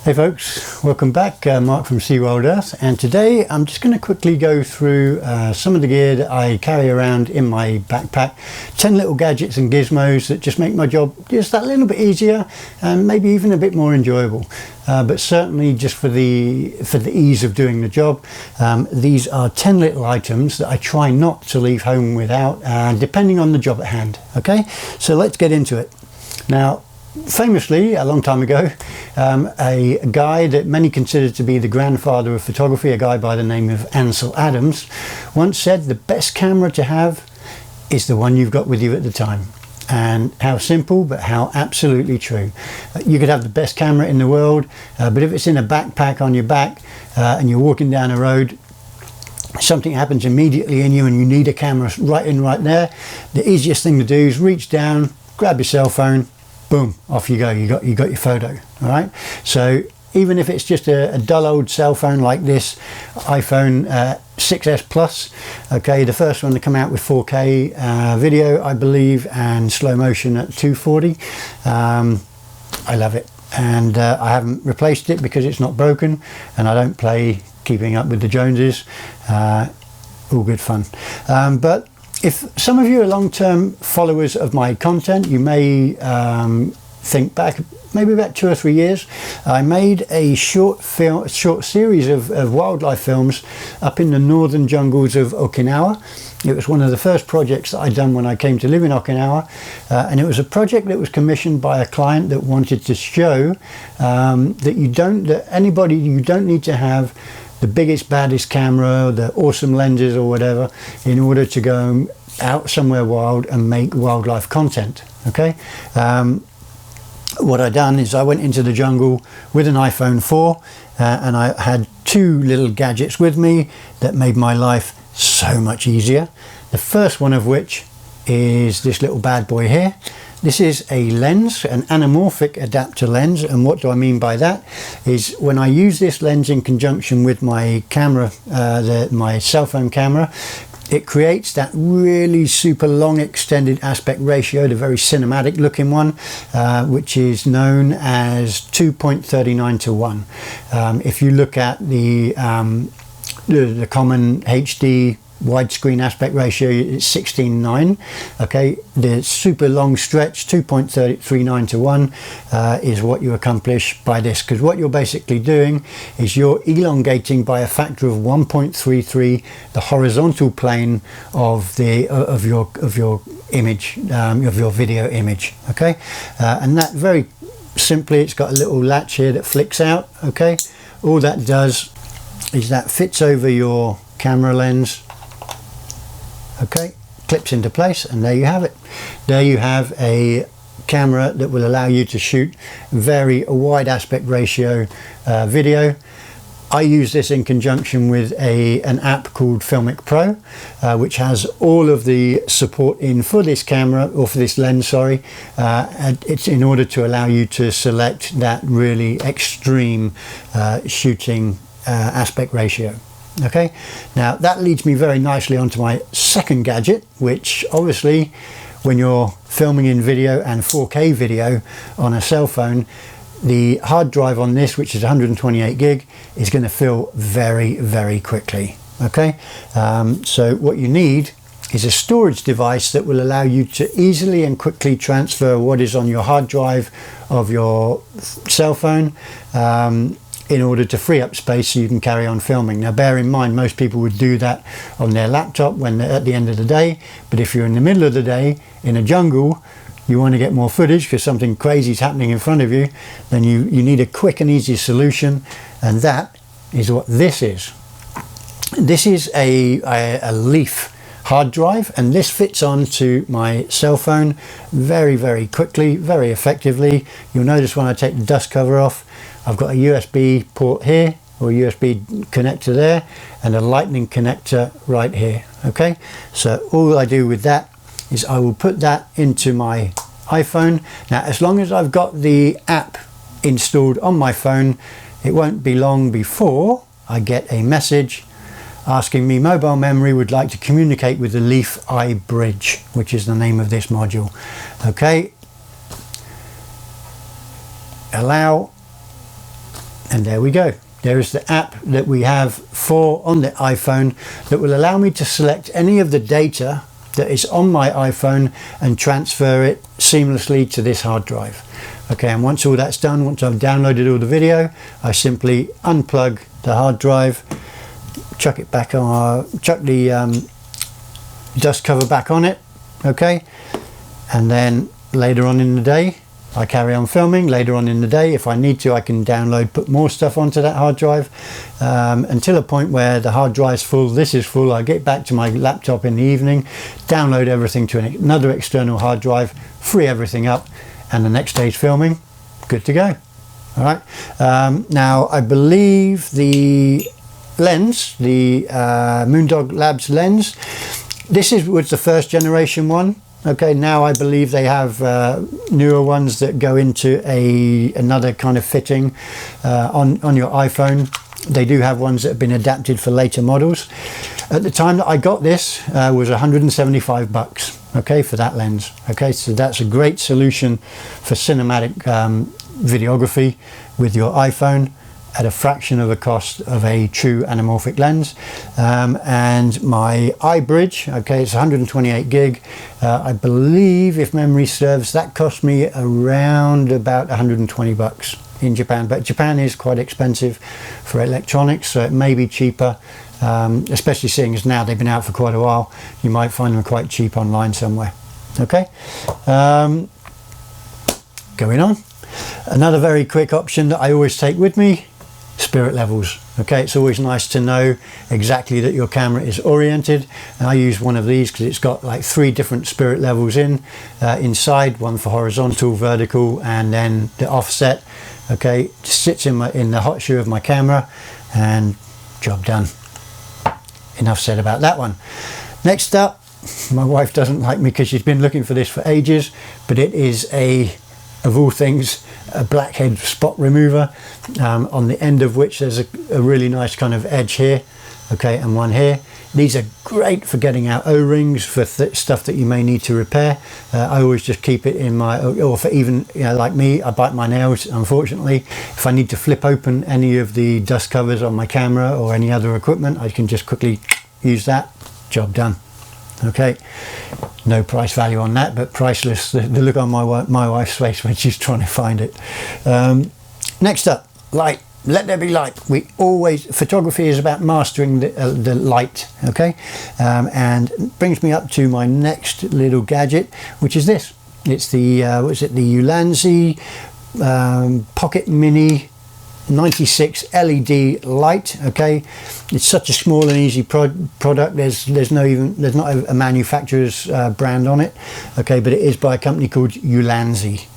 Hey folks, welcome back. Mark from SeaWorld Earth, and today I'm just going to quickly go through some of the gear that I carry around in my backpack. 10 little gadgets and gizmos that just make my job just that little bit easier and maybe even a bit more enjoyable. But certainly just for the ease of doing the job. These are 10 little items that I try not to leave home without, depending on the job at hand. Okay, so let's get into it. Now, famously, a long time ago, a guy that many consider to be the grandfather of photography, a guy by the name of Ansel Adams, once said the best camera to have is the one you've got with you at the time. And how simple, but how absolutely true. You could have the best camera in the world, but if it's in a backpack on your back and you're walking down a road, something happens immediately in you and you need a camera right in right there, the easiest thing to do is reach down, grab your cell phone, boom, off you go. You got your photo. All right, so even if it's just a dull old cell phone like this iPhone 6s Plus, okay, the first one to come out with 4K video, I believe, and slow motion at 240, I love it, and I haven't replaced it because it's not broken, and I don't play Keeping Up with the Joneses. All good fun, but if some of you are long-term followers of my content, you may think back maybe about 2 or 3 years. I made a short series of wildlife films up in the northern jungles of Okinawa. It was one of the first projects that I'd done when I came to live in Okinawa, and it was a project that was commissioned by a client that wanted to show that you don't need to have the biggest, baddest camera, the awesome lenses or whatever, in order to go out somewhere wild and make wildlife content. Okay, what I done is I went into the jungle with an iPhone 4 and I had 2 little gadgets with me that made my life so much easier. The first one of which is this little bad boy here. This is a lens, an anamorphic adapter lens, and what do I mean by that is when I use this lens in conjunction with my camera, my cell phone camera, it creates that really super long extended aspect ratio, the very cinematic looking one, which is known as 2.39 to 1. If you look at the common HD widescreen aspect ratio, it's 16:9. Okay, the super long stretch 2.39 to 1 is what you accomplish by this, because what you're basically doing is you're elongating by a factor of 1.33 the horizontal plane of your image, of your video image. Okay, and that very simply, it's got a little latch here that flicks out. Okay, all that does is that fits over your camera lens. Okay, clips into place, and there you have it. There you have a camera that will allow you to shoot very wide aspect ratio video. I use this in conjunction with an app called Filmic Pro, which has all of the support in for this camera, or for this lens, sorry. And it's in order to allow you to select that really extreme shooting aspect ratio. Okay, now that leads me very nicely onto my second gadget, which obviously when you're filming in video and 4K video on a cell phone, the hard drive on this, which is 128 gig, is going to fill very, very quickly. Okay, so what you need is a storage device that will allow you to easily and quickly transfer what is on your hard drive of your cell phone, in order to free up space so you can carry on filming. Now bear in mind, most people would do that on their laptop when they're at the end of the day, but if you're in the middle of the day in a jungle, you want to get more footage because something crazy is happening in front of you, then you need a quick and easy solution, and that is what this is. This is a Leaf hard drive, and this fits onto my cell phone very, very quickly, very effectively. You'll notice when I take the dust cover off, I've got a USB port here, or USB connector there, and a lightning connector right here. Okay, so all I do with that is I will put that into my iPhone. Now, as long as I've got the app installed on my phone, it won't be long before I get a message asking me mobile memory would like to communicate with the Leaf iBridge, which is the name of this module. Okay, allow, And there we go. There is the app that we have on the iPhone that will allow me to select any of the data that is on my iPhone and transfer it seamlessly to this hard drive. Okay, and once all that's done, once I've downloaded all the video, I simply unplug the hard drive, chuck it back on, chuck the dust cover back on it, okay, and then later on in the day I carry on filming. Later on in the day, if I need to, I can download, put more stuff onto that hard drive until a point where the hard drive's full, this is full. I get back to my laptop in the evening, download everything to another external hard drive, free everything up, and the next day's filming, good to go. All right. Now, I believe the lens, the Moondog Labs lens, this was the first generation one. Okay, now I believe they have newer ones that go into another kind of fitting on your iPhone. They do have ones that have been adapted for later models. At the time that I got this was 175 bucks, okay, for that lens. Okay, so that's a great solution for cinematic videography with your iPhone at a fraction of the cost of a true anamorphic lens. And my iBridge, okay, it's 128 gig. I believe, if memory serves, that cost me around about 120 bucks in Japan, but Japan is quite expensive for electronics, so it may be cheaper, especially seeing as now they've been out for quite a while. You might find them quite cheap online somewhere. Okay, going on. Another very quick option that I always take with me, spirit levels. Okay, it's always nice to know exactly that your camera is oriented, and I use one of these because it's got like 3 different spirit levels inside, one for horizontal, vertical, and then the offset. Okay, it sits in the hot shoe of my camera, and job done. Enough said about that one. Next up, my wife doesn't like me because she's been looking for this for ages, but it is of all things, a Blackhead spot remover, on the end of which there's a really nice kind of edge here, okay, and one here. These are great for getting out O-rings, for stuff that you may need to repair. I always just keep it in my, or for even, you know, like me, I bite my nails, unfortunately. If I need to flip open any of the dust covers on my camera or any other equipment, I can just quickly use that, job done. Okay, no price value on that, but priceless. The look on my wife's face when she's trying to find it. Next up, light. Let there be light. Photography is about mastering the light. Okay, and it brings me up to my next little gadget, which is this. It's the the Ulanzi Pocket Mini 96 LED light. Okay, it's such a small and easy product. There's not a manufacturer's brand on it. Okay, but it is by a company called Ulanzi.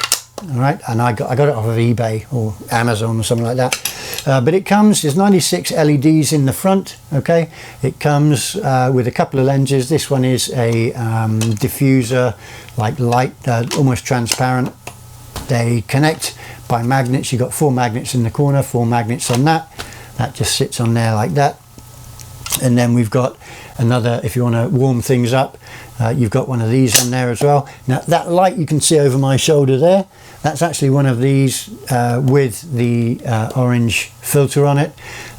All right, and I got it off of eBay or Amazon or something like that. But there's 96 LEDs in the front. Okay, it comes with a couple of lenses. This one is a diffuser, like light, almost transparent. They connect by magnets. You've got 4 magnets in the corner, 4 magnets on that just sits on there like that. And then we've got another, if you want to warm things up, you've got one of these on there as well. Now that light you can see over my shoulder there, that's actually one of these with the orange filter on it.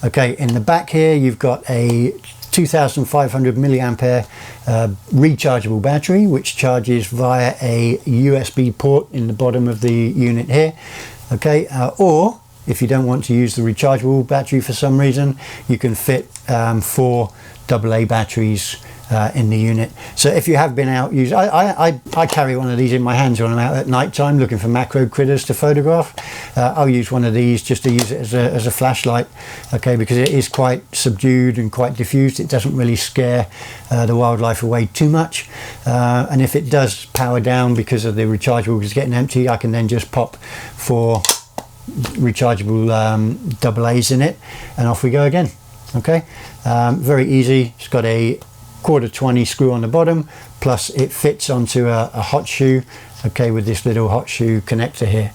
Okay, in the back here you've got a 2500 milliampere rechargeable battery, which charges via a USB port in the bottom of the unit here. Okay, or if you don't want to use the rechargeable battery for some reason, you can fit 4 AA batteries in the unit. So if you have been out using, I carry one of these in my hands when I'm out at night time looking for macro critters to photograph. I'll use one of these just to use it as a flashlight, okay, because it is quite subdued and quite diffused. It doesn't really scare the wildlife away too much, and if it does power down because of the rechargeable is getting empty, I can then just pop 4 rechargeable AA's in it, and off we go again. Okay, very easy. It's got a 1/4 screw on the bottom, plus it fits onto a hot shoe, okay, with this little hot shoe connector here.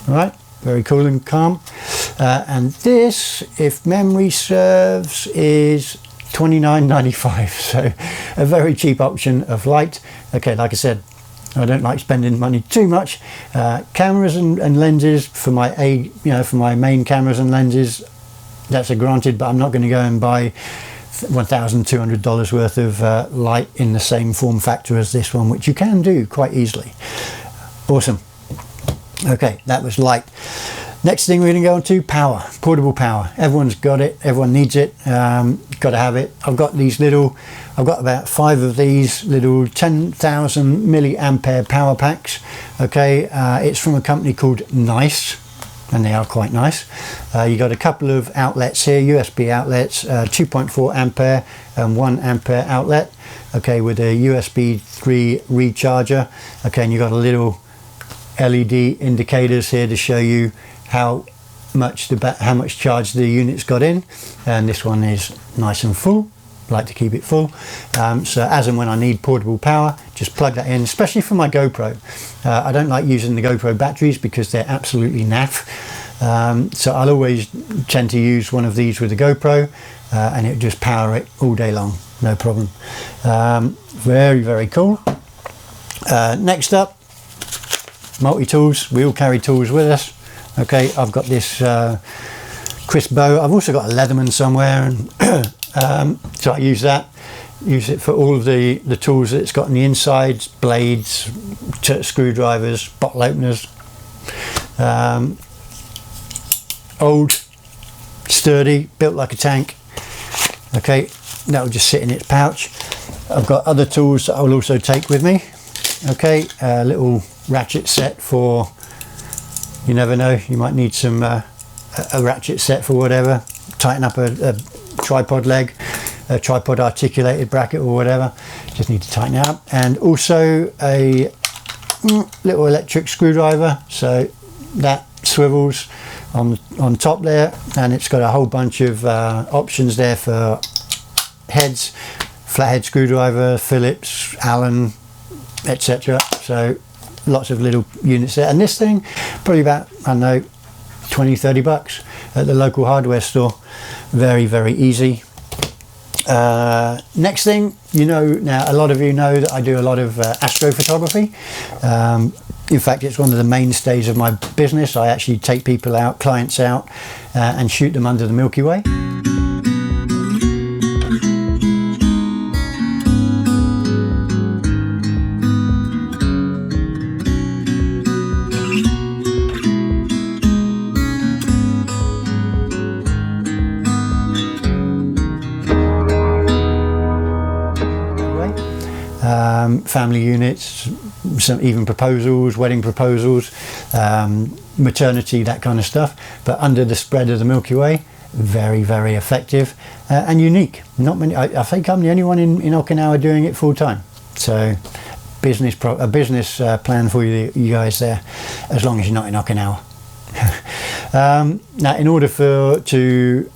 All right, very cool and calm. And this, if memory serves, is $29.95, so a very cheap option of light. Okay, like I said, I don't like spending money too much. Cameras and lenses for my for my main cameras and lenses, that's a granted, but I'm not going to go and buy $1,200 worth of light in the same form factor as this one, which you can do quite easily. Awesome. Okay, that was light. Next thing we're going to go on to power, portable power. Everyone's got it, everyone needs it, got to have it. I've got about 5 of these little 10,000 milliampere power packs. Okay, it's from a company called Nice, and they are quite nice. You got a couple of outlets here, USB outlets, 2.4 ampere and 1 ampere outlet. Okay, with a USB 3 recharger. Okay, and you got a little LED indicators here to show you how much charge the unit's got in, and this one is nice and full. Like to keep it full, so as and when I need portable power, just plug that in, especially for my GoPro. I don't like using the GoPro batteries because they're absolutely naff, so I'll always tend to use one of these with the GoPro, and it just power it all day long, no problem. Very, very cool. Next up, multi-tools. We all carry tools with us. Okay, I've got this crisp bow. I've also got a Leatherman somewhere, and so I use it for all of the tools that it's got on the inside: blades, screwdrivers, bottle openers. Old, sturdy, built like a tank. Okay, that'll just sit in its pouch. I've got other tools that I will also take with me. Okay, a little ratchet set for, you never know, you might need some a ratchet set for whatever, tighten up a tripod leg, a tripod articulated bracket or whatever, just need to tighten it up. And also a little electric screwdriver, so that swivels on top there, and it's got a whole bunch of options there for heads, flathead screwdriver, Phillips, Allen, etc. So lots of little units there, and this thing probably about, I don't know, 20-30 bucks at the local hardware store. Very, very easy. Next thing, now a lot of you know that I do a lot of astrophotography. In fact, it's one of the mainstays of my business. I actually take people out, clients out, and shoot them under the Milky Way. Family units, some even proposals, wedding proposals, maternity, that kind of stuff, but under the spread of the Milky Way. Very, very effective and unique. Not many. I think I'm the only one in Okinawa doing it full time. So a business plan for you guys there, as long as you're not in Okinawa. Now, in order to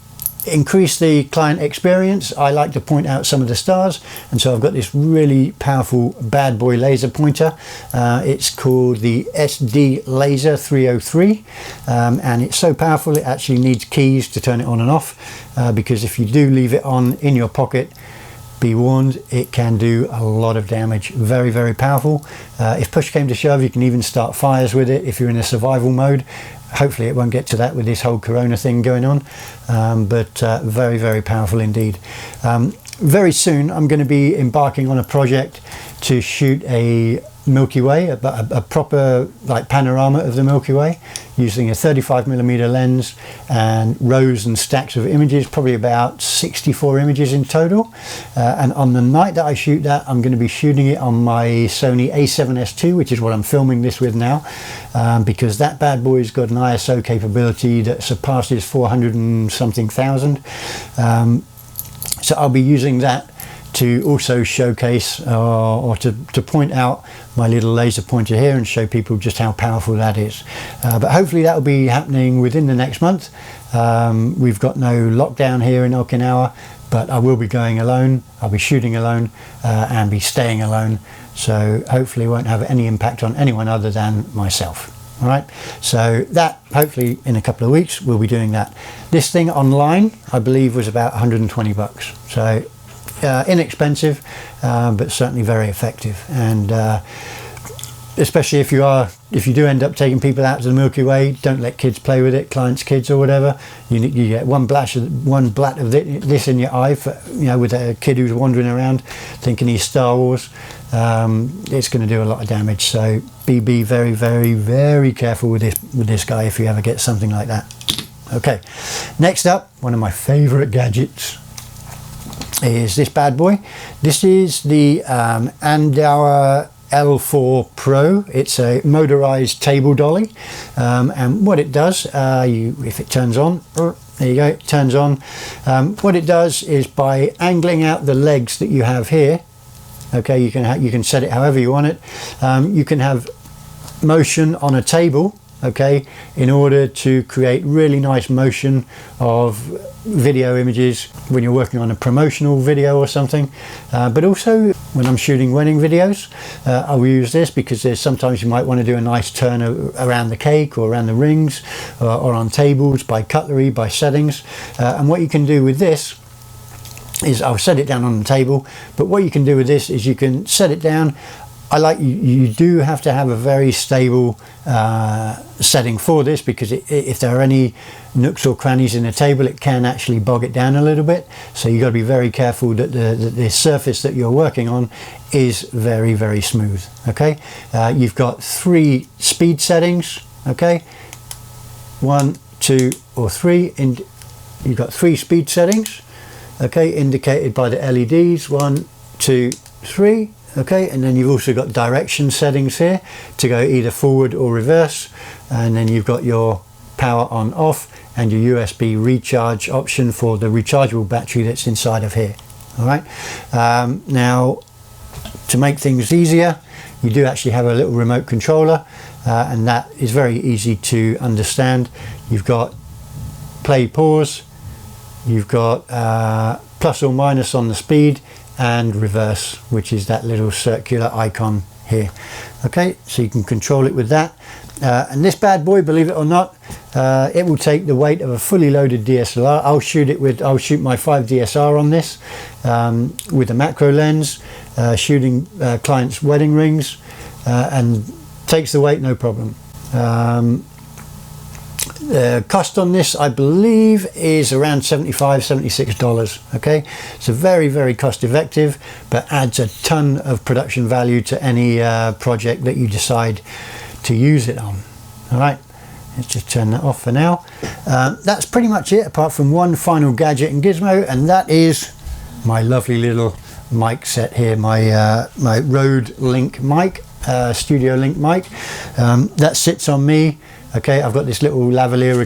increase the client experience, I like to point out some of the stars, and so I've got this really powerful bad boy laser pointer. It's called the SD Laser 303, and it's so powerful it actually needs keys to turn it on and off, because if you do leave it on in your pocket, be warned, it can do a lot of damage. Very, very powerful. If push came to shove, you can even start fires with it if you're in a survival mode. Hopefully it won't get to that with this whole corona thing going on, but very, very powerful indeed. Very soon I'm going to be embarking on a project to shoot a Milky Way, a proper like panorama of the Milky Way, using a 35mm lens and rows and stacks of images, probably about 64 images in total. And on the night that I shoot that, I'm going to be shooting it on my Sony a7S II, which is what I'm filming this with now, because that bad boy's got an ISO capability that surpasses 400 and something thousand. So I'll be using that to also showcase or to point out my little laser pointer here and show people just how powerful that is. But hopefully that will be happening within the next month. We've got no lockdown here in Okinawa, but I will be going alone, I'll be shooting alone, and be staying alone, so hopefully it won't have any impact on anyone other than myself. All right, so that hopefully in a couple of weeks we'll be doing that. This thing online I believe was about 120 bucks, so inexpensive, but certainly very effective. And especially if you do end up taking people out to the Milky Way, don't let kids play with it, clients' kids or whatever. You get one blat of this in your eye, for, with a kid who's wandering around thinking he's Star Wars. It's going to do a lot of damage. So be very, very, very careful with this guy if you ever get something like that. Okay, next up, one of my favourite gadgets is this bad boy. This is the Anamorphic L4 Pro. It's a motorized table dolly, and what it does, if it turns on, there you go, it turns on. What it does is, by angling out the legs that you have here, okay, you can set it however you want it. You can have motion on a table, okay, in order to create really nice motion of video images when you're working on a promotional video or something, but also when I'm shooting wedding videos, I will use this because there's sometimes you might want to do a nice turn around the cake or around the rings, or on tables, by cutlery, by settings, and what you can do with this is, I'll set it down on the table, but what you can do with this is you can set it down. You do have to have a very stable setting for this, because if there are any nooks or crannies in the table, it can actually bog it down a little bit. So you've got to be very careful that the surface that you're working on is very, very smooth. Okay, you've got 3 speed settings. Okay, 1, 2, or 3. You've got 3 speed settings. Okay, indicated by the LEDs, 1, 2, 3. Okay, and then you've also got direction settings here to go either forward or reverse, and then you've got your power on off and your USB recharge option for the rechargeable battery that's inside of here. All right, now to make things easier, you do actually have a little remote controller, and that is very easy to understand. You've got play, pause, you've got plus or minus on the speed, and reverse, which is that little circular icon here. Okay, so you can control it with that, and this bad boy, believe it or not, it will take the weight of a fully loaded DSLR. I'll shoot my 5 DSR on this, with a macro lens, shooting clients' wedding rings, and takes the weight no problem. The cost on this, I believe, is around $75–76. Okay, so very, very cost effective, but adds a ton of production value to any project that you decide to use it on. All right, let's just turn that off for now. That's pretty much it, apart from one final gadget and gizmo, and that is my lovely little mic set here, my Rode Link mic, Studio Link mic, that sits on me. Okay, I've got this little lavalier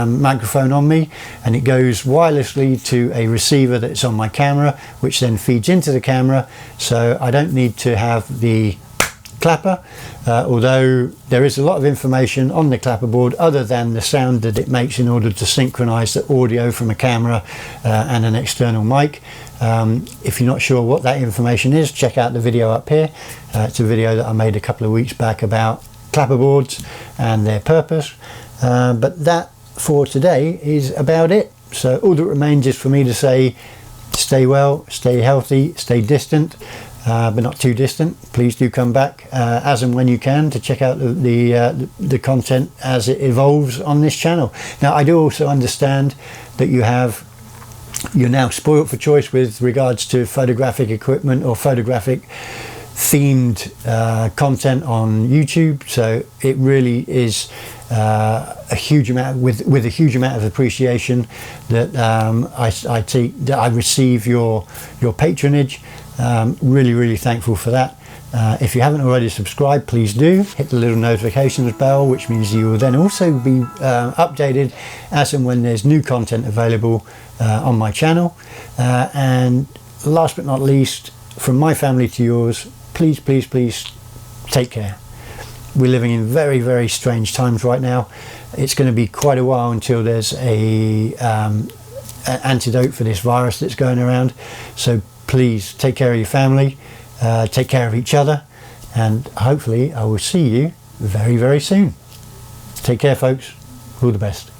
microphone on me, and it goes wirelessly to a receiver that's on my camera, which then feeds into the camera, so I don't need to have the clapper, although there is a lot of information on the clapper board other than the sound that it makes in order to synchronize the audio from a camera and an external mic. If you're not sure what that information is, check out the video up here. It's a video that I made a couple of weeks back about clapperboards and their purpose, but that for today is about it. So all that remains is for me to say, stay well, stay healthy, stay distant, but not too distant. Please do come back as and when you can to check out the content as it evolves on this channel. Now, I do also understand that you're now spoilt for choice with regards to photographic equipment or photographic themed content on YouTube, so it really is a huge amount, with a huge amount of appreciation that I receive your patronage. Really, really thankful for that. If you haven't already subscribed, please do hit the little notifications bell, which means you will then also be updated as and when there's new content available on my channel. And last but not least, from my family to yours, please, please, please take care. We're living in very, very strange times right now. It's going to be quite a while until there's an antidote for this virus that's going around. So please take care of your family, take care of each other, and hopefully I will see you very, very soon. Take care, folks. All the best.